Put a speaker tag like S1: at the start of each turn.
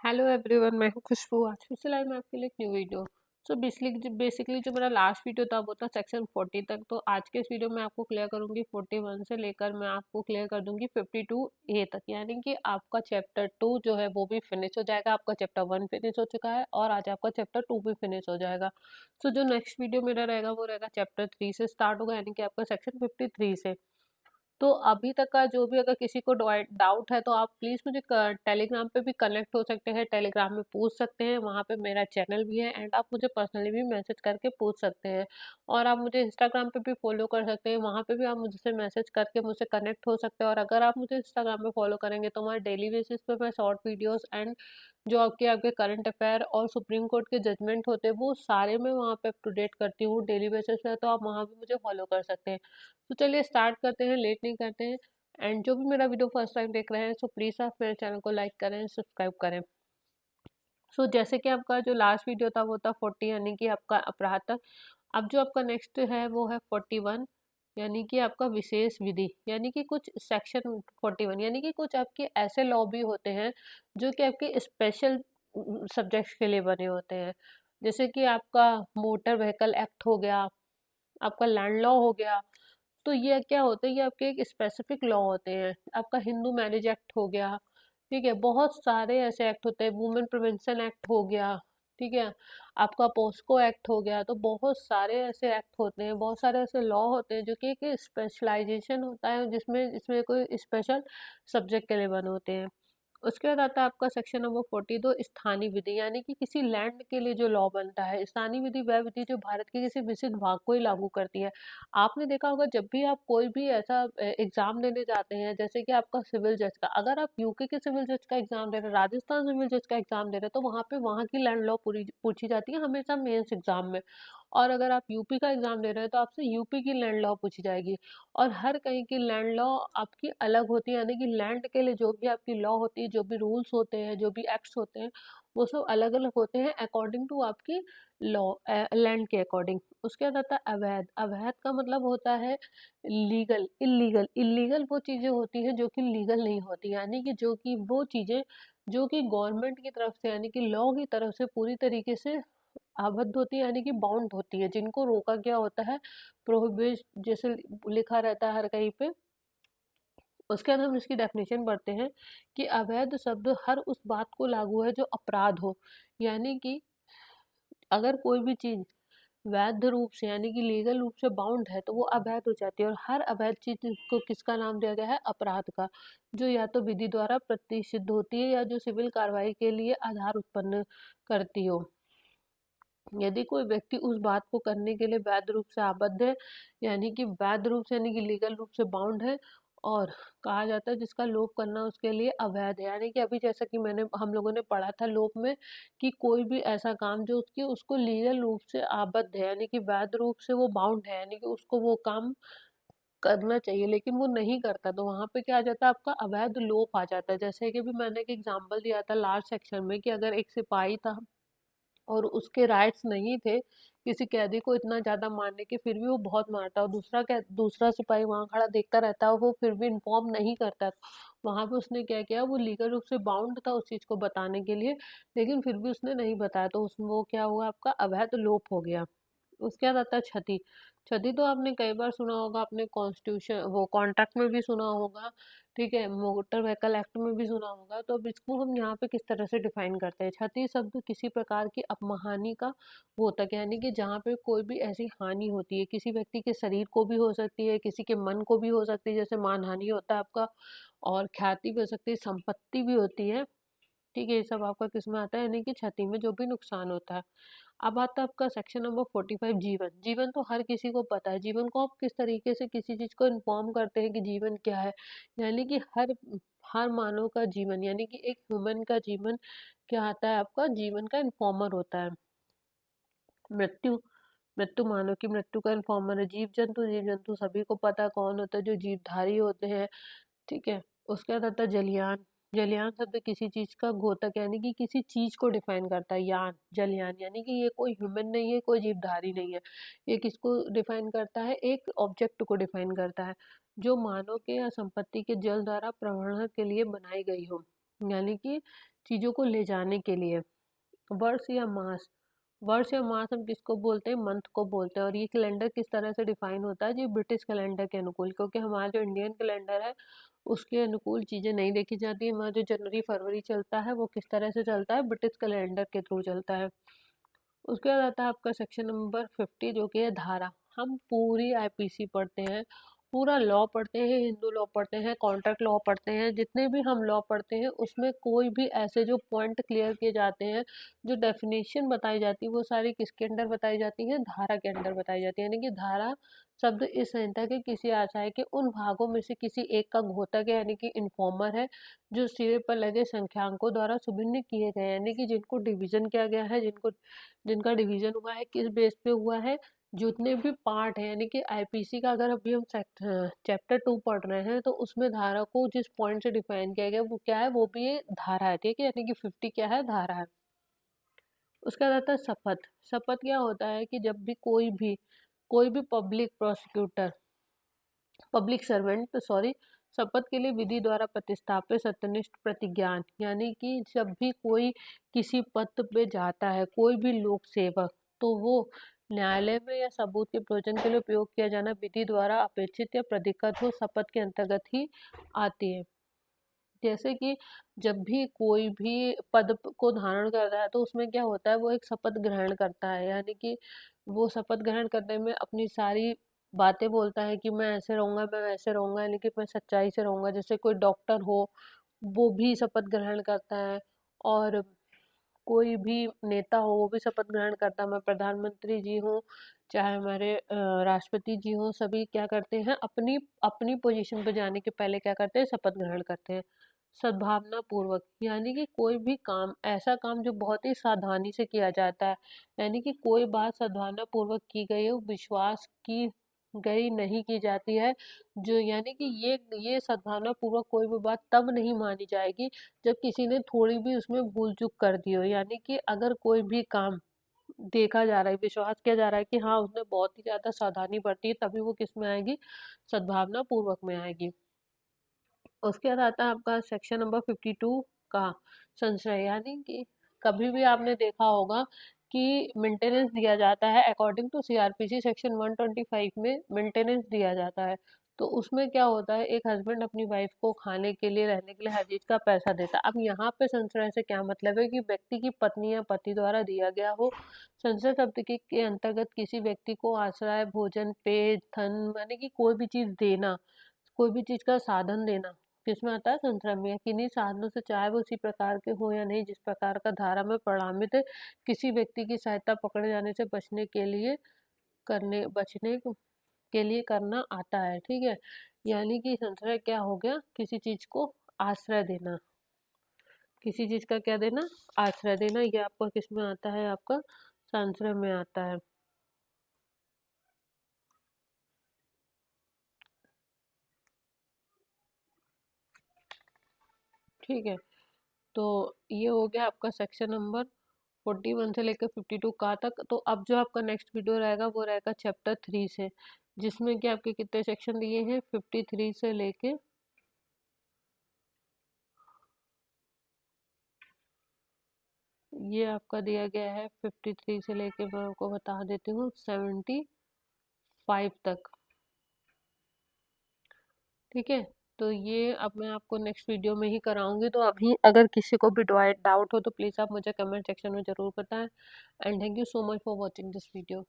S1: Hello everyone, मैं हूँ खुशबू। आज फिर से लाई मैं आपके लिए एक न्यू वीडियो। सो बेसिकली जो मेरा लास्ट वीडियो था वो था सेक्शन 40 तक। तो आज के इस वीडियो में आपको क्लियर करूँगी 41 से लेकर मैं आपको क्लियर कर दूंगी 52A तक, यानी कि आपका चैप्टर 2 जो है वो भी फिनिश हो जाएगा। आपका चैप्टर 1 फिनिश हो चुका है और आज आपका चैप्टर 2 भी फिनिश हो जाएगा। सो जो नेक्स्ट वीडियो मेरा रहेगा वो रहेगा चैप्टर 3 से स्टार्ट होगा, यानी कि आपका सेक्शन 53 से। तो अभी तक का जो भी अगर किसी को डाउट है तो आप प्लीज़ मुझे टेलीग्राम पे भी कनेक्ट हो सकते हैं, टेलीग्राम में पूछ सकते हैं। वहाँ पे मेरा चैनल भी है एंड आप मुझे पर्सनली भी मैसेज करके पूछ सकते हैं। और आप मुझे इंस्टाग्राम पे भी फॉलो कर सकते हैं, वहाँ पे भी आप मुझसे मैसेज करके मुझसे कनेक्ट हो सकते हैं। और अगर आप मुझे इंस्टाग्राम पे फॉलो करेंगे तो वहाँ डेली बेसिस पे मैं शॉर्ट वीडियोस एंड जो आपके आपके करंट अफेयर और सुप्रीम कोर्ट के जजमेंट होते हैं वो सारे मैं वहाँ पे अप टू डेट करती हूँ डेली बेसिस पे, तो आप वहाँ भी मुझे फॉलो कर सकते हैं। तो चलिए स्टार्ट करते हैं, लेट नहीं करते हैं। एंड जो भी मेरा वीडियो फर्स्ट टाइम देख रहे हैं सो प्लीज़ आप मेरे चैनल को लाइक करें, सब्सक्राइब करें। सो जैसे कि आपका जो लास्ट वीडियो था वो था 40, यानी कि आपका अपराध तक। अब जो आपका नेक्स्ट है वो है 41, यानी कि आपका विशेष विधि, यानी कि कुछ सेक्शन 41 यानी कि कुछ आपके ऐसे लॉ भी होते हैं जो कि आपके स्पेशल सब्जेक्ट्स के लिए बने होते हैं। जैसे कि आपका मोटर व्हीकल एक्ट हो गया, आपका लैंड लॉ हो गया। तो ये क्या होता है, ये आपके एक स्पेसिफिक लॉ होते हैं। आपका हिंदू मैरिज एक्ट हो गया, ठीक है, बहुत सारे ऐसे एक्ट होते हैं। वुमेन प्रिवेंशन एक्ट हो गया, ठीक है, आपका पोस्को एक्ट हो गया। तो बहुत सारे ऐसे एक्ट होते हैं, बहुत सारे ऐसे लॉ होते हैं जो कि एक स्पेशलाइजेशन होता है जिसमें इसमें कोई स्पेशल सब्जेक्ट के लिए बने होते हैं। उसके बाद आता है आपका सेक्शन नंबर 42, स्थानीय विधि, यानी कि किसी लैंड के लिए जो लॉ बनता है। स्थानीय विधि वह विधि जो भारत के किसी विशिष्ट भाग को ही लागू करती है। आपने देखा होगा जब भी आप कोई भी ऐसा एग्जाम देने जाते हैं, जैसे कि आपका सिविल जज का, अगर आप यूके के सिविल जज का एग्जाम दे रहे हैं, राजस्थान सिविल जज का एग्जाम दे रहे हैं, तो वहाँ पे वहाँ की लैंड लॉ पूरी पूछी जाती है हमेशा मेंस एग्जाम में। और अगर आप यूपी का एग्जाम दे रहे हैं तो आपसे यूपी की लैंड लॉ पूछी जाएगी। और हर कहीं की लैंड लॉ आपकी अलग होती है, यानी कि लैंड के लिए जो भी आपकी लॉ होती है, जो भी रूल्स होते हैं, जो भी एक्ट्स होते हैं, वो सब अलग अलग होते हैं अकॉर्डिंग टू आपकी लॉ, लैंड के अकॉर्डिंग। उसके बाद आता है अवैध। अवैध का मतलब होता है लीगल, इलीगल। इलीगल वो चीज़ें होती हैं जो कि लीगल नहीं होती, यानी कि जो कि वो चीज़ें जो कि गवर्नमेंट की तरफ से, यानी कि लॉ की तरफ से पूरी तरीके से आबद्ध होती है, यानी कि बाउंड होती है, जिनको रोका गया होता है, प्रोहिबिट जैसे लिखा रहता है हर कहीं पे। उसके बाद हम इसकी डेफिनेशन पढ़ते हैं कि अवैध शब्द हर उस बात को लागू है जो अपराध हो, यानी कि अगर कोई भी चीज वैध रूप से यानी कि लीगल रूप से बाउंड है तो वो अवैध हो जाती है। और हर अवैध चीज को किसका नाम दिया गया है? अपराध का, जो या तो विधि द्वारा प्रतिषिद्ध होती है या जो सिविल कार्रवाई के लिए आधार उत्पन्न करती हो। यदि कोई व्यक्ति उस बात को करने के लिए वैध रूप से आबद्ध है, यानी कि वैध रूप से यानी कि लीगल रूप से बाउंड है, और कहा जाता है जिसका लोप करना उसके लिए अवैध है। यानी कि अभी जैसा कि मैंने हम लोगों ने पढ़ा था लोप में कि कोई भी ऐसा काम जो उसकी उसको लीगल रूप से आबद्ध है, यानी कि वैध रूप से वो बाउंड है, यानी कि उसको वो काम करना चाहिए लेकिन वो नहीं करता, तो वहां पे क्या आ जाता है? आपका अवैध लोप आ जाता है। जैसे कि भी मैंने एक एग्जांपल दिया था लास्ट सेक्शन में कि अगर एक सिपाही था और उसके राइट्स नहीं थे किसी कैदी को इतना ज़्यादा मारने के, फिर भी वो बहुत मारता, और दूसरा सिपाही वहाँ खड़ा देखता रहता है, वो फिर भी इन्फॉर्म नहीं करता। वहाँ पे उसने क्या किया, वो लीगल रूप से बाउंड था उस चीज़ को बताने के लिए, लेकिन फिर भी उसने नहीं बताया, तो उसमें वो क्या हुआ? आपका अवैध लोप हो गया। उसके बाद आता है क्षति। क्षति तो आपने कई बार सुना होगा, अपने कॉन्स्टिट्यूशन वो कॉन्ट्रैक्ट में भी सुना होगा, ठीक है, मोटर व्हीकल एक्ट में भी सुना होगा। तो अब इसको हम यहाँ पे किस तरह से डिफाइन करते हैं? क्षति शब्द किसी प्रकार की अपमाहानि का होता है, यानी कि जहाँ पे कोई भी ऐसी हानि होती है, किसी व्यक्ति के शरीर को भी हो सकती है, किसी के मन को भी हो सकती है, जैसे मानहानि होता है आपका, और ख्याति भी हो सकती है, संपत्ति भी होती है, ठीक है। ये सब आपका किस में आता है? यानी कि क्षति में जो भी नुकसान होता है। अब आता है आपका सेक्शन नंबर 45, जीवन। जीवन तो हर किसी को पता है। जीवन को आप किस तरीके से किसी चीज को इन्फॉर्म करते हैं कि जीवन क्या है? यानी कि हर हर मानव का जीवन, यानी कि एक ह्यूमन का जीवन क्या आता है? आपका जीवन का इन्फॉर्मर होता है। मृत्यु। मृत्यु मानव की मृत्यु का इन्फॉर्मर है। जीव जंतु सभी को पता है कौन होता है? जो जीवधारी होते हैं, ठीक है। उसके बाद आता है जलयान। जलयान शब्द किसी चीज का घोतक, यानी कि किसी चीज को डिफाइन करता है। यान, जलयान, यानी कि ये कोई ह्यूमन नहीं है, कोई जीवधारी नहीं है। ये किसको डिफाइन करता है? एक ऑब्जेक्ट को डिफाइन करता है जो मानव के या संपत्ति के जल द्वारा प्रवहन के लिए बनाई गई हो। यानी कि चीज़ों को ले जाने के लिए। वर्ष या मास, वर्ष या मास हम किसको बोलते हैं, मंथ को बोलते हैं। और ये कैलेंडर किस तरह से डिफाइन होता है, जो ब्रिटिश कैलेंडर के अनुकूल, क्योंकि हमारा जो इंडियन कैलेंडर है उसके अनुकूल चीज़ें नहीं देखी जाती है। हमारा जो जनवरी फरवरी चलता है वो किस तरह से चलता है, ब्रिटिश कैलेंडर के थ्रू चलता है। उसके बाद आता है आपका सेक्शन नंबर 50, जो कि है धारा। हम पूरी आईपीसी पढ़ते हैं, पूरा लॉ पढ़ते हैं, हिंदू लॉ पढ़ते हैं, कॉन्ट्रैक्ट लॉ पढ़ते हैं, जितने भी हम लॉ पढ़ते हैं उसमें कोई भी ऐसे जो पॉइंट क्लियर किए जाते हैं, जो डेफिनेशन बताई जाती है, वो सारी किसके अंडर बताई जाती है, धारा के अंडर बताई जाती है। यानी कि धारा शब्द इस संहिता के किसी आशय के उन भागों में से किसी एक का घोतक है, यानी कि इन्फॉर्मर है, जो सिरे पर लगे संख्यांकों द्वारा सुभिन्न किए गए, यानी कि जिनको डिवीजन किया गया है, जिनका डिवीजन हुआ है, किस बेस पे हुआ है, जितने भी पार्ट है। यानी कि आईपीसी का अगर अभी हम चैप्टर 2 पढ़ रहे हैं तो उसमें धारा को जिस पॉइंट से डिफाइन किया गया वो क्या है, वो भी ये धारा है, ठीक है। यानी कि 50 क्या है, धारा है। उसका रहता है शपथ। शपथ क्या होता है कि जब भी कोई भी public prosecutor, public servant sorry, शपथ के लिए विधि द्वारा प्रतिस्थापित सत्यनिष्ठ प्रतिज्ञान, यानी कि जब भी कोई किसी पद पे जाता है, कोई भी लोक सेवक, तो वो न्यायालय में या सबूत के प्रयोजन के लिए उपयोग किया जाना विधि द्वारा अपेक्षित या प्रतिगत हो, शपथ के अंतर्गत ही आती है। जैसे कि जब भी कोई भी पद को धारण कर रहा है तो उसमें क्या होता है, वो एक शपथ ग्रहण करता है। यानी कि वो शपथ ग्रहण करने में अपनी सारी बातें बोलता है कि मैं ऐसे रहूंगा, मैं वैसे रहूंगा, यानी कि मैं सच्चाई से रहूंगा। जैसे कोई डॉक्टर हो, वो भी शपथ ग्रहण करता है। और कोई भी नेता हो वो भी शपथ ग्रहण करता है। मैं प्रधानमंत्री जी हूँ, चाहे हमारे राष्ट्रपति जी हों, सभी क्या करते हैं, अपनी अपनी पोजीशन पे जाने के पहले क्या करते हैं, शपथ ग्रहण करते हैं सद्भावना पूर्वक। यानी कि कोई भी काम, ऐसा काम जो बहुत ही सावधानी से किया जाता है, यानी कि कोई बात सद्भावना पूर्वक की गई हो, विश्वास की गई नहीं की जाती है। जो यानी कि ये सद्भावना पूर्वक कोई भी बात तब नहीं मानी जाएगी जब किसी ने थोड़ी भी उसमें भूल चूक कर दी हो। यानी कि अगर कोई भी काम देखा जा रहा है, विश्वास किया जा रहा है कि हाँ उसने बहुत ही ज़्यादा सावधानी बरती है, तभी वो किस में आएगी, सद्भावना पूर्वक में आएगी। उसके बाद आता है आपका सेक्शन नंबर 52 का संशय। यानी कि कभी भी आपने देखा होगा कि मेंटेनेंस दिया जाता है अकॉर्डिंग टू सीआरपीसी सेक्शन 125 में मेंटेनेंस दिया जाता है। तो उसमें क्या होता है, एक हस्बैंड अपनी वाइफ को खाने के लिए, रहने के लिए हर चीज का पैसा देता है। अब यहाँ पे संशय से क्या मतलब है कि व्यक्ति की पत्नी या पति द्वारा दिया गया हो। संशय शब्द के अंतर्गत किसी व्यक्ति को आश्रय, भोजन, पेय, धन, यानी कि कोई भी चीज देना, कोई भी चीज का साधन देना, किसमें आता है, संतरा में। किन्हीं साधनों से, चाहे वो उसी प्रकार के हो या नहीं जिस प्रकार का धारा में प्रणामित है, किसी व्यक्ति की सहायता पकड़े जाने से बचने के लिए करना आता है, ठीक है। यानी कि संशय क्या हो गया, किसी चीज को आश्रय देना, किसी चीज का क्या देना, आश्रय देना। ये आपका किस में आता है, आपका संशय में आता है। ठीक है, तो ये हो गया आपका सेक्शन नंबर 41 से लेकर 52 का तक। तो अब जो आपका नेक्स्ट वीडियो रहेगा वो रहेगा चैप्टर 3 से, जिसमें कि आपके कितने सेक्शन दिए हैं, 53 से लेके, ये आपका दिया गया है 53 से लेके, मैं आपको बता देती हूँ 75 तक, ठीक है। तो ये अब मैं आपको नेक्स्ट वीडियो में ही कराऊंगी। तो अभी अगर किसी को भी डाउट हो तो प्लीज़ आप मुझे कमेंट सेक्शन में ज़रूर बताएं। And thank you so much for watching this video.